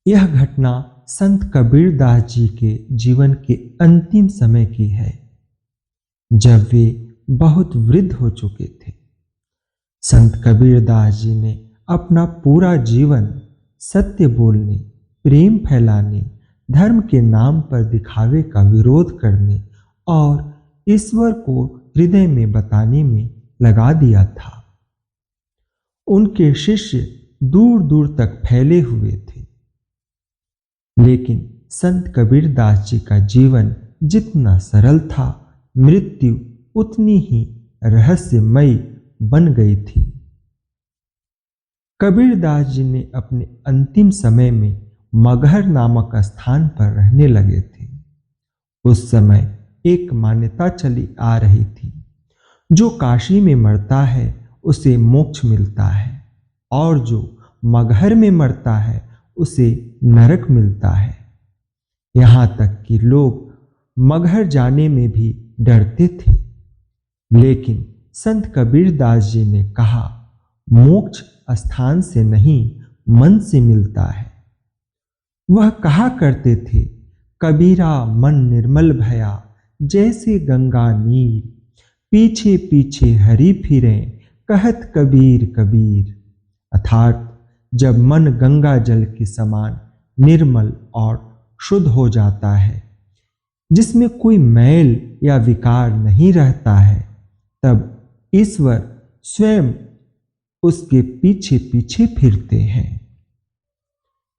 यह घटना संत कबीरदास जी के जीवन के अंतिम समय की है, जब वे बहुत वृद्ध हो चुके थे। संत कबीरदास जी ने अपना पूरा जीवन सत्य बोलने, प्रेम फैलाने, धर्म के नाम पर दिखावे का विरोध करने और ईश्वर को हृदय में बताने में लगा दिया था। उनके शिष्य दूर दूर तक फैले हुए थे, लेकिन संत कबीरदास जी का जीवन जितना सरल था, मृत्यु उतनी ही रहस्यमयी बन गई थी। कबीरदास जी ने अपने अंतिम समय में मगहर नामक स्थान पर रहने लगे थे। उस समय एक मान्यता चली आ रही थी, जो काशी में मरता है उसे मोक्ष मिलता है और जो मगहर में मरता है उसे नरक मिलता है। यहाँ तक कि लोग मगहर जाने में भी डरते थे, लेकिन संत कबीरदास जी ने कहा, मोक्ष स्थान से नहीं मन से मिलता है। वह कहा करते थे, कबीरा मन निर्मल भया जैसे गंगा नीर, पीछे पीछे हरि फिरे कहत कबीर कबीर। अर्थात जब मन गंगा जल के समान निर्मल और शुद्ध हो जाता है, जिसमें कोई मैल या विकार नहीं रहता है, तब ईश्वर स्वयं उसके पीछे पीछे फिरते हैं।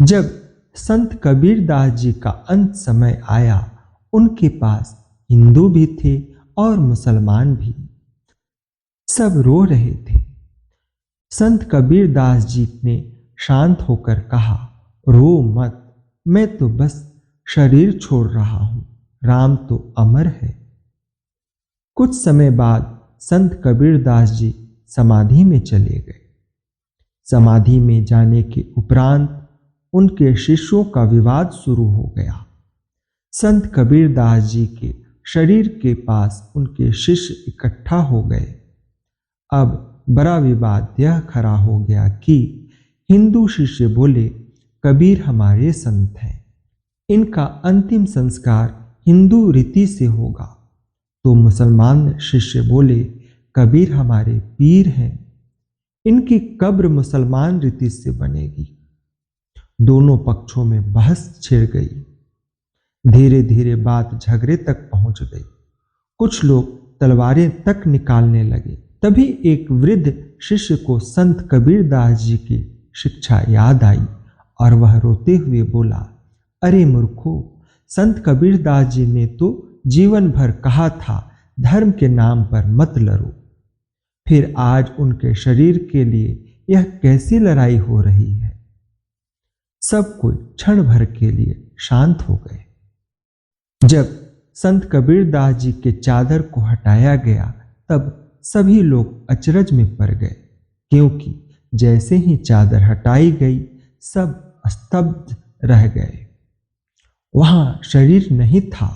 जब संत कबीरदास जी का अंत समय आया, उनके पास हिंदू भी थे और मुसलमान भी। सब रो रहे थे। संत कबीरदास जी ने शांत होकर कहा, रो मत, मैं तो बस शरीर छोड़ रहा हूं, राम तो अमर है। कुछ समय बाद संत कबीरदास जी समाधि में चले गए। समाधि में जाने के उपरांत उनके शिष्यों का विवाद शुरू हो गया। संत कबीरदास जी के शरीर के पास उनके शिष्य इकट्ठा हो गए। अब बड़ा विवाद यह खड़ा हो गया कि हिंदू शिष्य बोले, कबीर हमारे संत हैं, इनका अंतिम संस्कार हिंदू रीति से होगा। तो मुसलमान शिष्य बोले, कबीर हमारे पीर हैं, इनकी कब्र मुसलमान रीति से बनेगी। दोनों पक्षों में बहस छिड़ गई। धीरे धीरे बात झगड़े तक पहुंच गई। कुछ लोग तलवारें तक निकालने लगे। तभी एक वृद्ध शिष्य को संत कबीरदास जी की शिक्षा याद आई और वह रोते हुए बोला, अरे मूर्खो, संत कबीरदास जी ने तो जीवन भर कहा था, धर्म के नाम पर मत लड़ो। फिर आज उनके शरीर के लिए यह कैसी लड़ाई हो रही है। सब कोई क्षण भर के लिए शांत हो गए। जब संत कबीरदास जी के चादर को हटाया गया, तब सभी लोग अचरज में पड़ गए, क्योंकि जैसे ही चादर हटाई गई, सब स्तब्ध रह गए। वहां शरीर नहीं था।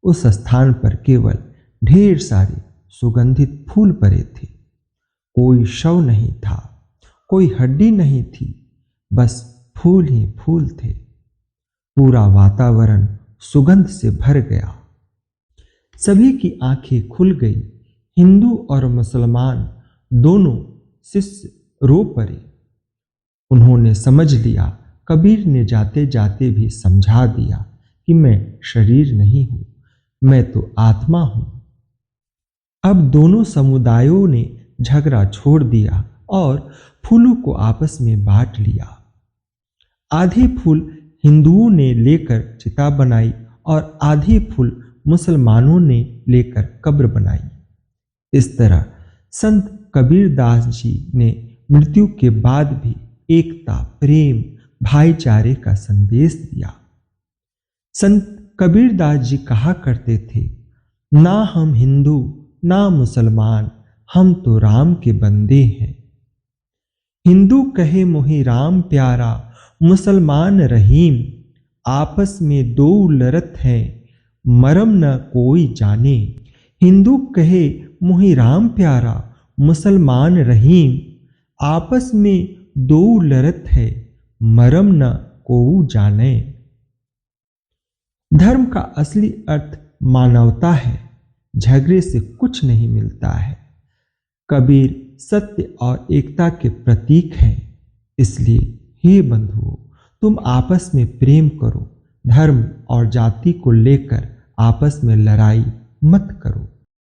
उस स्थान पर केवल ढेर सारे सुगंधित फूल पड़े थे। कोई शव नहीं था, कोई हड्डी नहीं थी, बस फूल ही फूल थे। पूरा वातावरण सुगंध से भर गया। सभी की आंखें खुल गई। हिंदू और मुसलमान दोनों शिष्य रो पड़े। उन्होंने समझ लिया, कबीर ने जाते जाते भी समझा दिया कि मैं शरीर नहीं हूं, मैं तो आत्मा हूं। अब दोनों समुदायों ने झगड़ा छोड़ दिया और फूलों को आपस में बांट लिया। आधे फूल हिंदुओं ने लेकर चिता बनाई और आधे फूल मुसलमानों ने लेकर कब्र बनाई। इस तरह संत कबीरदास जी ने मृत्यु के बाद भी एकता, प्रेम, भाईचारे का संदेश दिया। संत कबीरदास जी कहा करते थे, ना हम हिंदू ना मुसलमान, हम तो राम के बंदे हैं। हिंदू कहे मोहि राम प्यारा, मुसलमान रहीम, आपस में दो लड़त हैं, मरम न कोई जाने। हिंदू कहे मोहि राम प्यारा, मुसलमान रहीम, आपस में दो लड़त है, मरम न कोऊ जाने। धर्म का असली अर्थ मानवता है, झगड़े से कुछ नहीं मिलता है। कबीर सत्य और एकता के प्रतीक हैं। इसलिए हे बंधुओं, तुम आपस में प्रेम करो, धर्म और जाति को लेकर आपस में लड़ाई मत करो।